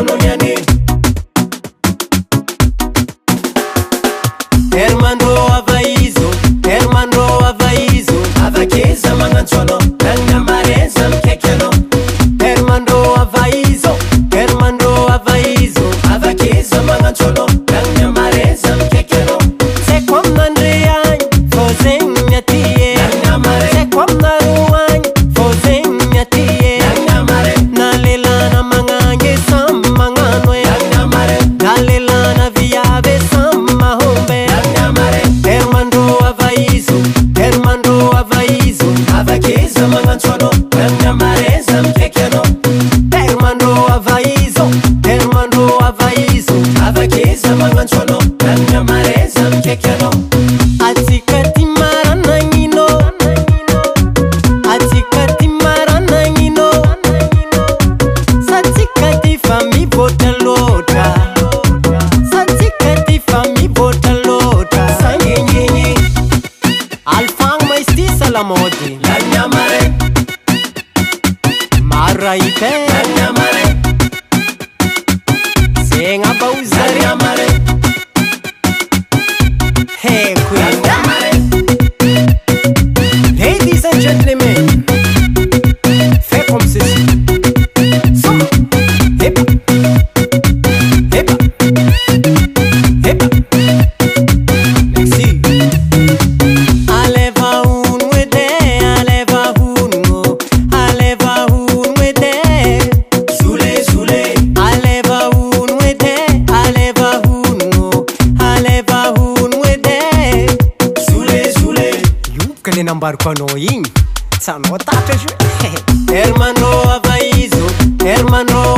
Sononiani Hermano Avaizo Hermano Avaizo Avakeza Manganchono Nanga Mareza Mkekeno Hermano Avaizo Hermano Avaizo Avakeza Manganchono Nanga Mareza Mkekeno Se kwam nandrean Fozeng Nyatie Nanga Mare Se kwam naruan Fozeng Nyatie Nanga Mare Nalelana Manganye Sam Manganoe Nanga Mare Nalelana Viave Sam Mahombe Hermano Avaizo Hermano Avaizo Avakeza Manganchono Nanga Mareza Mkekeno Hermano Avaizo Hermano Avaizo Avakeza Manganchono Nanga Mareza Mkekeno Atikati Maranangino Atikati Maranangino Satikati Fami Botalota Satikati Fami Botalota Sanginyi Alfang Maisti Salamodi Nanga Mare Maraite Nanga Mare Senga Bauzari Nanga Mare Hey Queen Nanga Mare Ladies and gentlemen Fais comme ceci Son Hip Hip Hip Merci Aleva unwede Aleva unwo Aleva unwede Zule Zule Aleva unwede Aleva unwo Aleva unwede Zule Zule Yukale nambarkwano yin Sanotata ju Hermano Avaizo Hermano